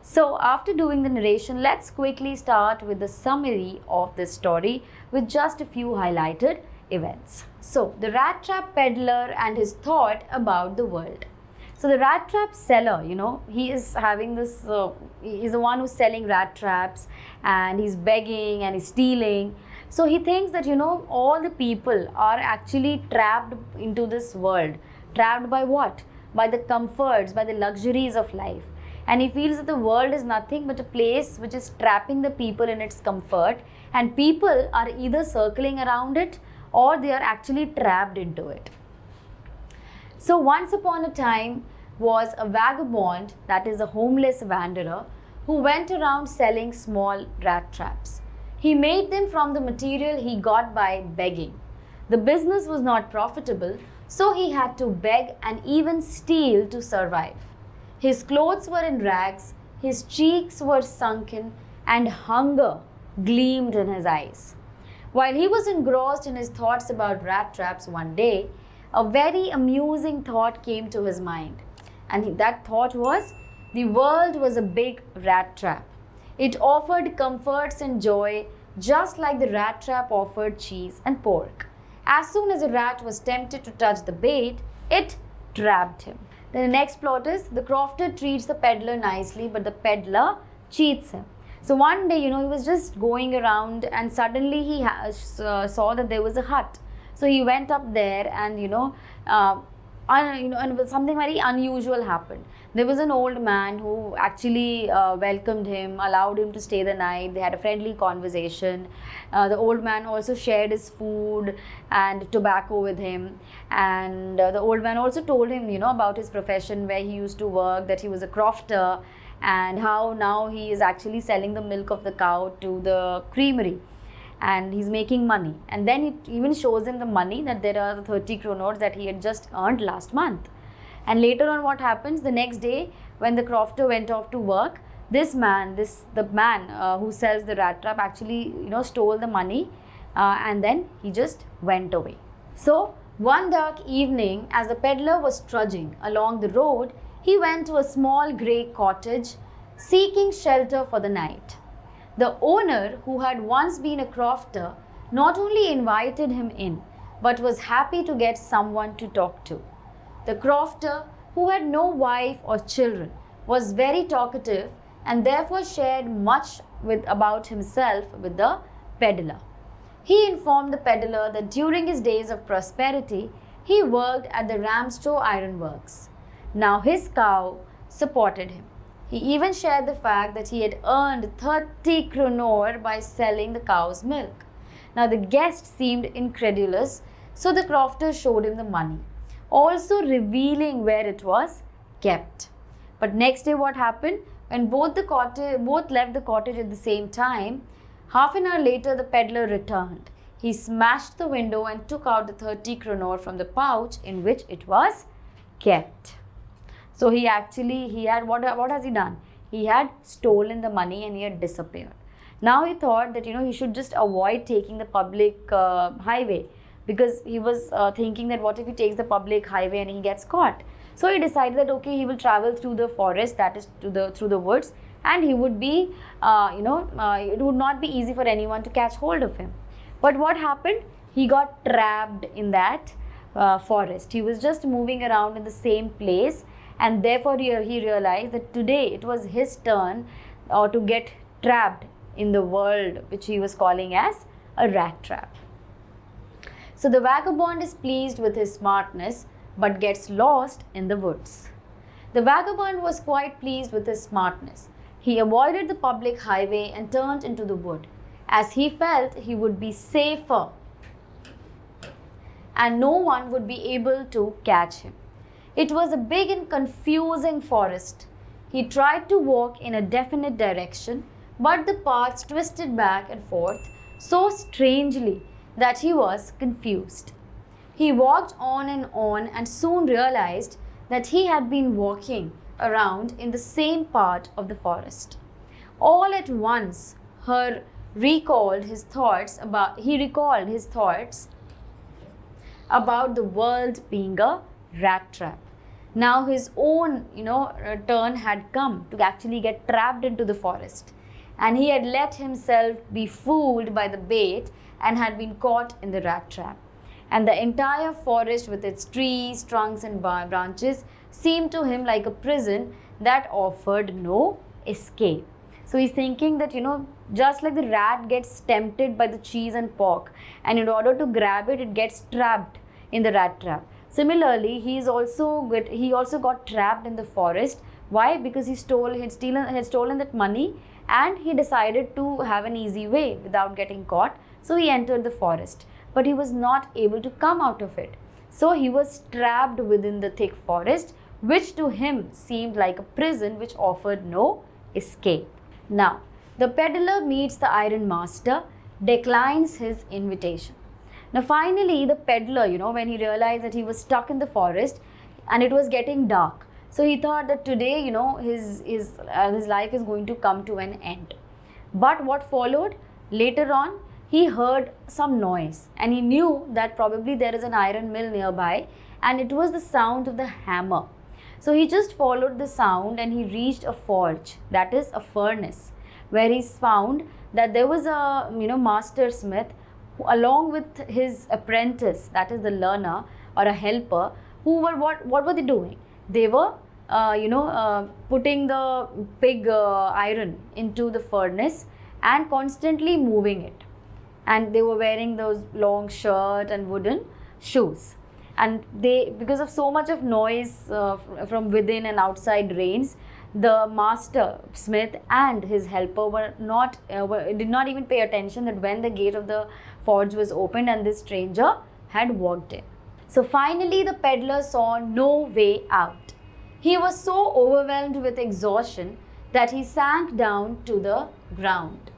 So after doing the narration, let's quickly start with the summary of this story with just a few highlighted events. So the rat trap peddler and his thought about the world. So the rat trap seller, he is having this, he's the one who's selling rat traps, and he's begging and he's stealing. So he thinks that, all the people are actually trapped into this world. Trapped by what? By the comforts, by the luxuries of life. And he feels that the world is nothing but a place which is trapping the people in its comfort, and people are either circling around it or they are actually trapped into it. So once upon a time was a vagabond, that is a homeless wanderer, who went around selling small rat traps. He made them from the material he got by begging. The business was not profitable, so he had to beg and even steal to survive. His clothes were in rags, his cheeks were sunken, and hunger gleamed in his eyes. While he was engrossed in his thoughts about rat traps one day, a very amusing thought came to his mind. And that thought was, the world was a big rat trap. It offered comforts and joy, just like the rat trap offered cheese and pork. As soon as a rat was tempted to touch the bait, it trapped him. Then the next plot is, the crofter treats the peddler nicely, but the peddler cheats him. So one day, he was just going around, and suddenly he saw that there was a hut. So he went up there, and and something very unusual happened. There was an old man who actually welcomed him, allowed him to stay the night. They had a friendly conversation. The old man also shared his food and tobacco with him. And the old man also told him, about his profession, where he used to work, that he was a crofter, and how now he is actually selling the milk of the cow to the creamery. And he's making money. And then it even shows him the money, that there are 30 crore notes that he had just earned last month. And later on, what happens, the next day when the crofter went off to work, the man who sells the rat trap actually stole the money, and then he just went away. So one dark evening, as the peddler was trudging along the road, he went to a small grey cottage seeking shelter for the night. The owner, who had once been a crofter, not only invited him in, but was happy to get someone to talk to. The crofter, who had no wife or children, was very talkative and therefore shared much about himself with the peddler. He informed the peddler that during his days of prosperity, he worked at the Ramstow Iron Works. Now his cow supported him. He even shared the fact that he had earned 30 kroner by selling the cow's milk. Now the guest seemed incredulous, so the crofter showed him the money, also revealing where it was kept. But next day what happened? When both left the cottage at the same time, half an hour later the peddler returned. He smashed the window and took out the 30 kroner from the pouch in which it was kept. So he had, what has he done? He had stolen the money and he had disappeared. Now he thought that, he should just avoid taking the public highway, because he was thinking that what if he takes the public highway and he gets caught. So he decided that, okay, he will travel through the forest, that is through the woods, and he would be, it would not be easy for anyone to catch hold of him. But what happened? He got trapped in that forest. He was just moving around in the same place, and therefore he realized that today it was his turn to get trapped in the world which he was calling as a rat trap. So the vagabond is pleased with his smartness but gets lost in the woods. The vagabond was quite pleased with his smartness. He avoided the public highway and turned into the wood, as he felt he would be safer and no one would be able to catch him. It was a big and confusing forest. He tried to walk in a definite direction, but the paths twisted back and forth so strangely that he was confused. He walked on and soon realized that he had been walking around in the same part of the forest. All at once, he recalled his thoughts about the world being a rat trap. Now his own, turn had come to actually get trapped into the forest. And he had let himself be fooled by the bait and had been caught in the rat trap. And the entire forest with its trees, trunks and branches seemed to him like a prison that offered no escape. So he's thinking that, just like the rat gets tempted by the cheese and pork, and in order to grab it, it gets trapped in the rat trap. Similarly, he also got trapped in the forest. Why? Because he had stolen that money, and he decided to have an easy way without getting caught. So he entered the forest, but he was not able to come out of it. So he was trapped within the thick forest, which to him seemed like a prison which offered no escape. Now, the peddler meets the iron master, declines his invitation. Now, finally, the peddler, when he realized that he was stuck in the forest and it was getting dark, so he thought that today, his life is going to come to an end. But what followed? Later on, he heard some noise and he knew that probably there is an iron mill nearby, and it was the sound of the hammer. So he just followed the sound and he reached a forge, that is a furnace, where he found that there was a master smith along with his apprentice, that is the learner or a helper, who were what were they doing? They were putting the pig iron into the furnace and constantly moving it. And they were wearing those long shirt and wooden shoes. And because of so much of noise from within and outside rains, the master smith and his helper did not even pay attention that when the gate of the forge was opened and this stranger had walked in. So finally the peddler saw no way out. He was so overwhelmed with exhaustion that he sank down to the ground.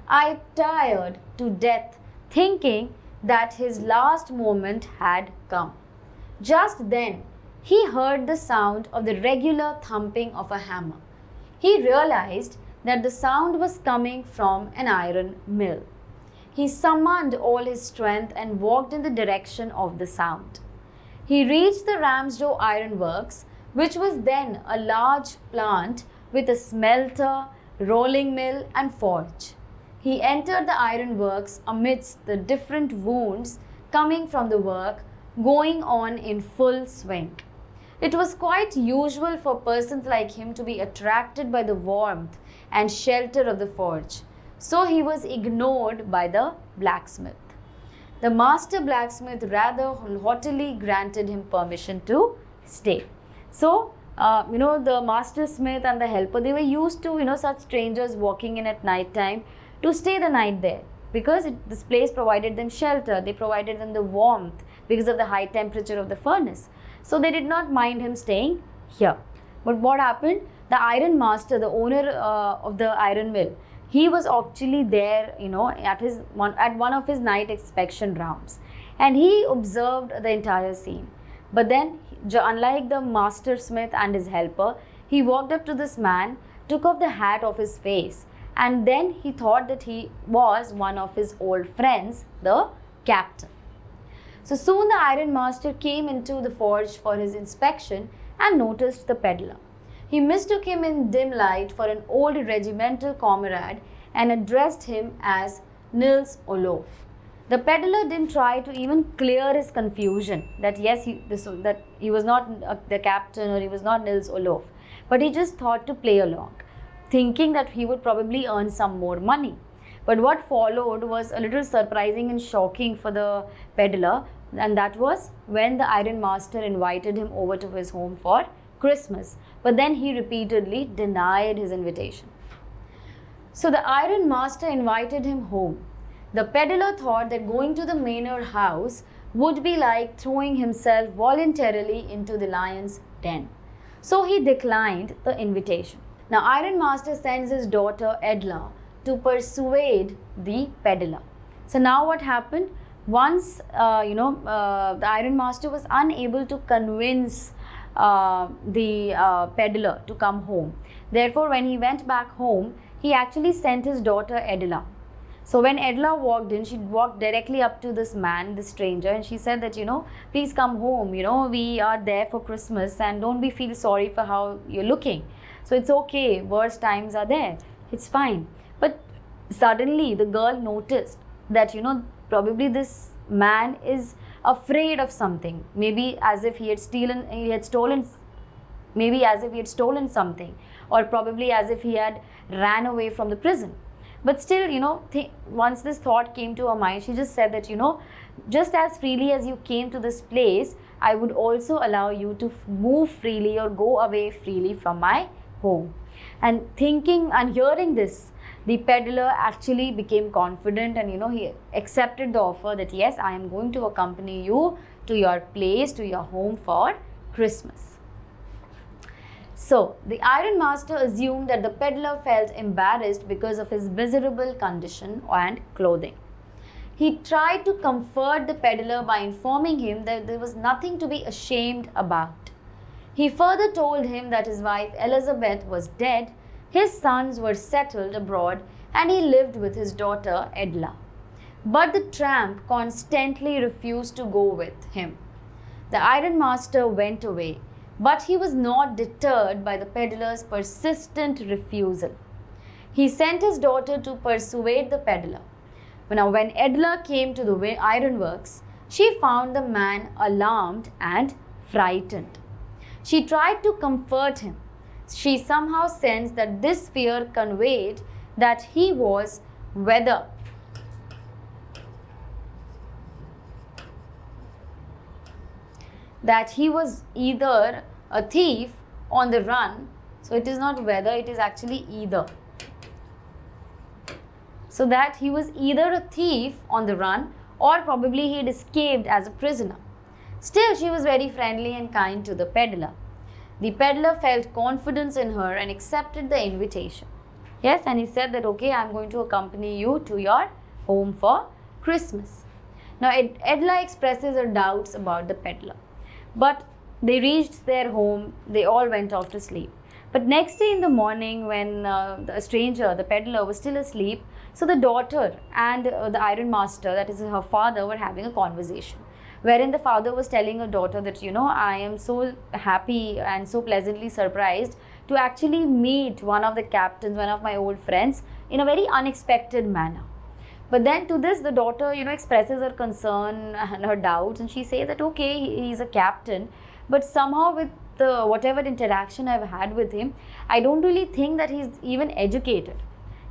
I tired to death, thinking that his last moment had come. Just then, he heard the sound of the regular thumping of a hammer. He realized that the sound was coming from an iron mill. He summoned all his strength and walked in the direction of the sound. He reached the Ramsdow Iron Works, which was then a large plant with a smelter, rolling mill and forge. He entered the iron works amidst the different wounds coming from the work going on in full swing. It was quite usual for persons like him to be attracted by the warmth and shelter of the forge, so he was ignored by the blacksmith. The master blacksmith rather haughtily granted him permission to stay. So, the master smith and the helper, they were used to, such strangers walking in at night time to stay the night there, because this place provided them shelter, they provided them the warmth because of the high temperature of the furnace. So they did not mind him staying here. But what happened? The iron master, the owner of the iron mill, he was actually there, at one of his night inspection rounds, and he observed the entire scene. But then, unlike the master smith and his helper, he walked up to this man, took off the hat off his face, and then he thought that he was one of his old friends, the captain. So soon the iron master came into the forge for his inspection and noticed the peddler. He mistook him in dim light for an old regimental comrade and addressed him as Nils Olof. The peddler didn't try to even clear his confusion that he was not the captain or he was not Nils Olof, but he just thought to play along, thinking that he would probably earn some more money. But what followed was a little surprising and shocking for the peddler, and that was when the iron master invited him over to his home for Christmas, but then he repeatedly denied his invitation. So the iron master invited him home. The peddler thought that going to the manor house would be like throwing himself voluntarily into the lion's den. So he declined the invitation. Now Iron Master sends his daughter Edla to persuade the peddler. So now what happened? Once the Iron Master was unable to convince the peddler to come home. Therefore, when he went back home, he actually sent his daughter Edla. So when Edla walked in, she walked directly up to this man, this stranger, and she said that, please come home, we are there for Christmas and don't be feel sorry for how you're looking. So it's okay, worse times are there, it's fine. But suddenly the girl noticed that, probably this man is afraid of something, maybe as if he had stolen something, or probably as if he had ran away from the prison. But still, once this thought came to her mind, she just said that, just as freely as you came to this place, I would also allow you to move freely or go away freely from my home. And thinking and hearing this, the peddler actually became confident, and he accepted the offer that yes, I am going to accompany you to your place, to your home for Christmas. So the iron master assumed that the peddler felt embarrassed because of his miserable condition and clothing. He tried to comfort the peddler by informing him that there was nothing to be ashamed about. He further told him that his wife Elizabeth was dead, his sons were settled abroad, and he lived with his daughter Edla. But the tramp constantly refused to go with him. The iron master went away, but he was not deterred by the peddler's persistent refusal. He sent his daughter to persuade the peddler. Now, when Edla came to the ironworks, she found the man alarmed and frightened. She tried to comfort him. She somehow sensed that this fear conveyed that he was either a thief on the run. So it is not whether, it is actually either. So that he was either a thief on the run, or probably he had escaped as a prisoner. Still, she was very friendly and kind to the peddler. The peddler felt confidence in her and accepted the invitation. Yes, and he said that, okay, I am going to accompany you to your home for Christmas. Now, Edla expresses her doubts about the peddler. But they reached their home, they all went off to sleep. But next day in the morning, when the stranger, the peddler, was still asleep, so the daughter and the iron master, that is her father, were having a conversation, wherein the father was telling her daughter that, I am so happy and so pleasantly surprised to actually meet one of the captains, one of my old friends, in a very unexpected manner. But then to this, the daughter, expresses her concern and her doubts, and she says that, okay, he is a captain, but somehow with whatever interaction I've had with him, I don't really think that he's even educated.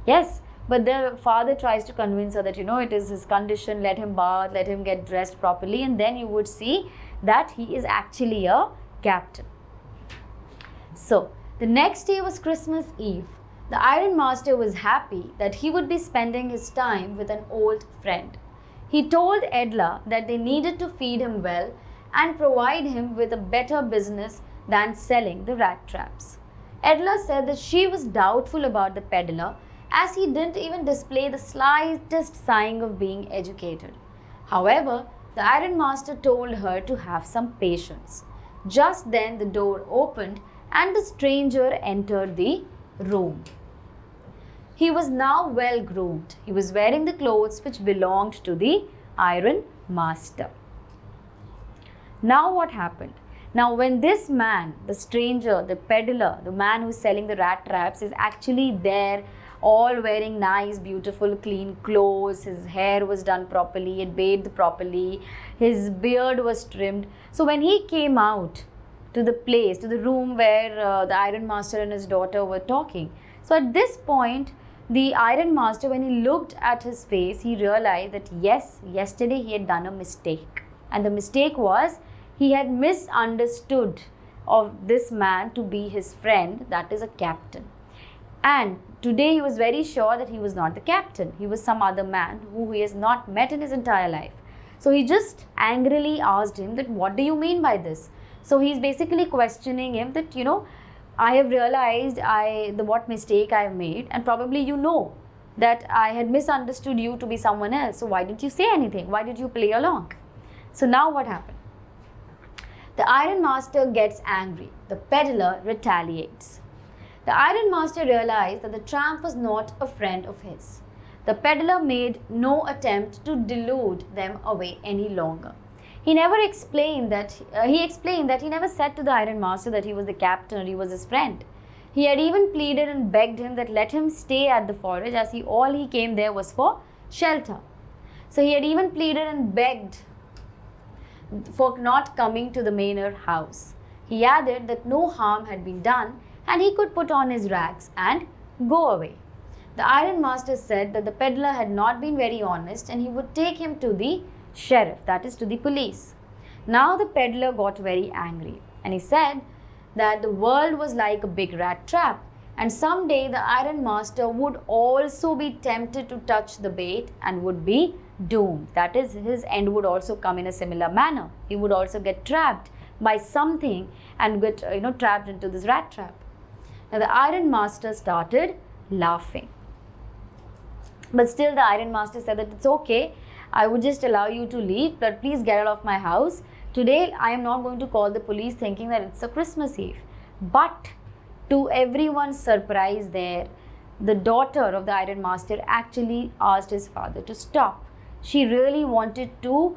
Yes, but the father tries to convince her that, it is his condition, let him bath, let him get dressed properly, and then you would see that he is actually a captain. So, the next day was Christmas Eve. The iron master was happy that he would be spending his time with an old friend. He told Edla that they needed to feed him well and provide him with a better business than selling the rat traps. Edla said that she was doubtful about the peddler, as he didn't even display the slightest sign of being educated. However, the iron master told her to have some patience. Just then the door opened and the stranger entered the room. He was now well groomed. He was wearing the clothes which belonged to the iron master. Now what happened? Now when this man, the stranger, the peddler, the man who's selling the rat traps, is actually there, all wearing nice, beautiful, clean clothes, his hair was done properly, he had bathed properly, his beard was trimmed. So when he came out to the place, to the room where the iron master and his daughter were talking, so at this point, the iron master, when he looked at his face, he realized that yes, yesterday he had done a mistake. And the mistake was, he had misunderstood of this man to be his friend, that is a captain. And today he was very sure that he was not the captain. He was some other man who he has not met in his entire life. So he just angrily asked him that, what do you mean by this? So he's basically questioning him that, I have realized what mistake I have made, and probably that I had misunderstood you to be someone else. So why didn't you say anything? Why did you play along? So now what happened? The iron master gets angry. The peddler retaliates. The iron master realized that the tramp was not a friend of his. The peddler made no attempt to delude them away any longer. He explained that he never said to the ironmaster that he was the captain or he was his friend. He had even pleaded and begged him that let him stay at the forge, as all he came there was for shelter. So he had even pleaded and begged for not coming to the manor house. He added that no harm had been done and he could put on his rags and go away. The ironmaster said that the peddler had not been very honest and he would take him to the sheriff, that is to the police. Now the peddler got very angry and he said that the world was like a big rat trap and someday the ironmaster would also be tempted to touch the bait and would be doomed. That is, his end would also come in a similar manner. He would also get trapped by something and get trapped into this rat trap. Now the ironmaster started laughing. But still the ironmaster said that it's okay, I would just allow you to leave, but please get out of my house. Today I am not going to call the police thinking that it's a Christmas Eve. But to everyone's surprise there, the daughter of the ironmaster actually asked his father to stop. She really wanted to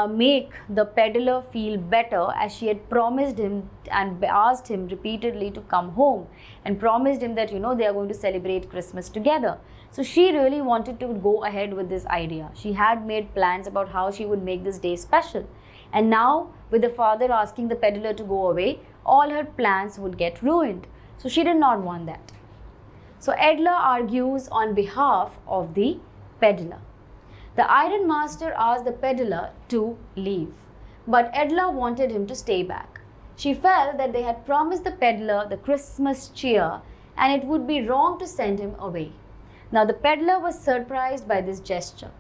make the peddler feel better, as she had promised him and asked him repeatedly to come home and promised him that they are going to celebrate Christmas together. So she really wanted to go ahead with this idea. She had made plans about how she would make this day special. And now with the father asking the peddler to go away, all her plans would get ruined. So she did not want that. So Edla argues on behalf of the peddler. The ironmaster asked the peddler to leave, but Edla wanted him to stay back. She felt that they had promised the peddler the Christmas cheer and it would be wrong to send him away. Now the peddler was surprised by this gesture.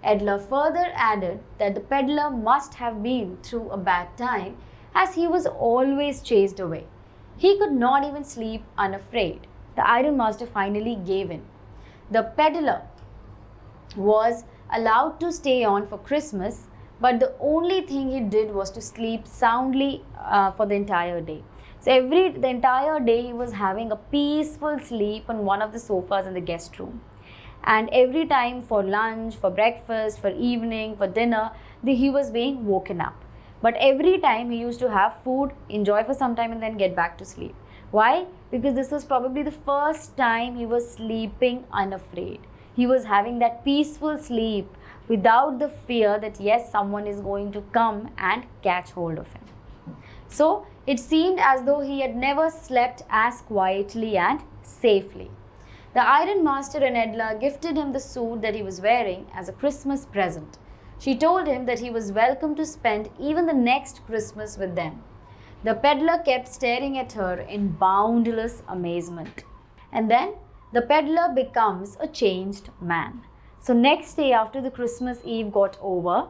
Edla further added that the peddler must have been through a bad time, as he was always chased away. He could not even sleep unafraid. The ironmaster finally gave in. The peddler was allowed to stay on for Christmas, but the only thing he did was to sleep soundly for the entire day. So the entire day he was having a peaceful sleep on one of the sofas in the guest room. And every time for lunch, for breakfast, for evening, for dinner, he was being woken up. But every time he used to have food, enjoy for some time and then get back to sleep. Why? Because this was probably the first time he was sleeping unafraid. He was having that peaceful sleep without the fear that yes, someone is going to come and catch hold of him. So it seemed as though he had never slept as quietly and safely. The ironmaster and Edla gifted him the suit that he was wearing as a Christmas present. She told him that he was welcome to spend even the next Christmas with them. The peddler kept staring at her in boundless amazement. And then the peddler becomes a changed man. So next day after the Christmas Eve got over,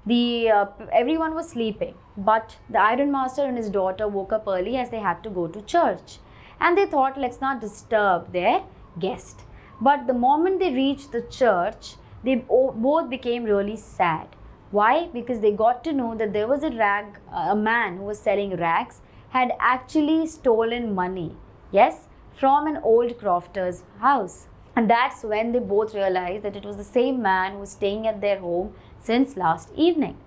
everyone was sleeping, but the ironmaster and his daughter woke up early as they had to go to church. And they thought, let's not disturb their guest. But the moment they reached the church, they both became really sad. Why? Because they got to know that there was a man who was selling rags had actually stolen money. Yes, from an old crofter's house. And that's when they both realized that it was the same man who was staying at their home since last evening.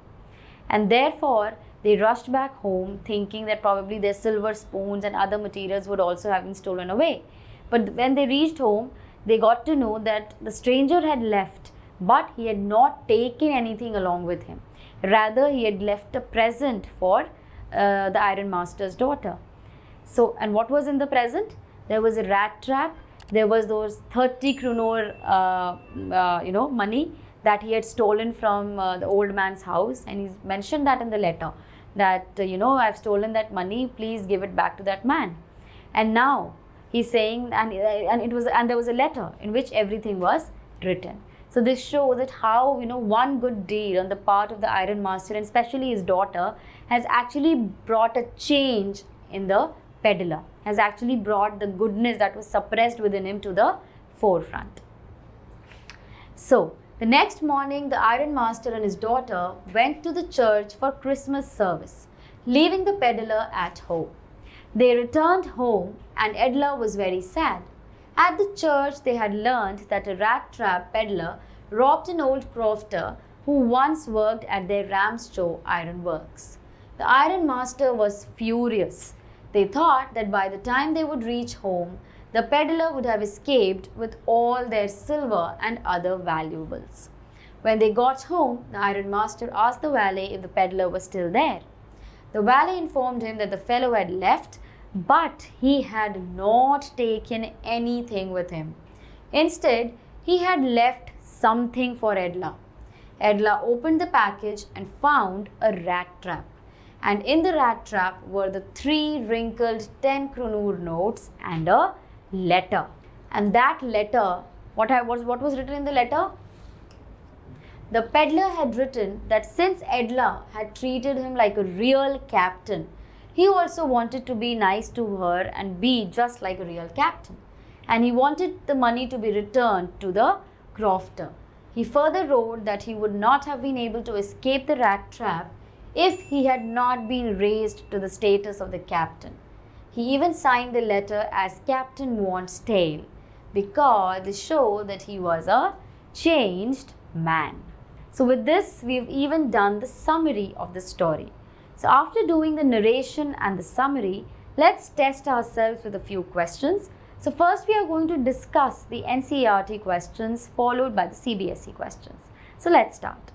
And therefore, they rushed back home thinking that probably their silver spoons and other materials would also have been stolen away. But when they reached home, they got to know that the stranger had left, but he had not taken anything along with him. Rather, he had left a present for the ironmaster's daughter. So, and what was in the present? There was a rat trap. There was those 30 kronor, money that he had stolen from the old man's house, and he mentioned that in the letter that I've stolen that money. Please give it back to that man. And now he's saying, and there was a letter in which everything was written. So this shows that how one good deed on the part of the ironmaster and especially his daughter has actually brought a change in the peddler, has actually brought the goodness that was suppressed within him to the forefront. So the next morning, the ironmaster and his daughter went to the church for Christmas service, leaving the peddler at home. They returned home and Edla was very sad. At the church, they had learned that a rat-trap peddler robbed an old crofter who once worked at their Ramshaw ironworks. The ironmaster was furious. They thought that by the time they would reach home, the peddler would have escaped with all their silver and other valuables. When they got home, the ironmaster asked the valet if the peddler was still there. The valet informed him that the fellow had left, but he had not taken anything with him. Instead, he had left something for Edla. Edla opened the package and found a rat trap. And in the rat trap were the 3 wrinkled 10 kroner notes and a letter. And that letter, what was written in the letter? The peddler had written that since Edla had treated him like a real captain, he also wanted to be nice to her and be just like a real captain. And he wanted the money to be returned to the crofter. He further wrote that he would not have been able to escape the rat trap if he had not been raised to the status of the captain. He even signed the letter as Captain Want's Tale because they show that he was a changed man. So with this, we've even done the summary of the story. So after doing the narration and the summary, let's test ourselves with a few questions. So first we are going to discuss the NCERT questions followed by the CBSE questions. So let's start.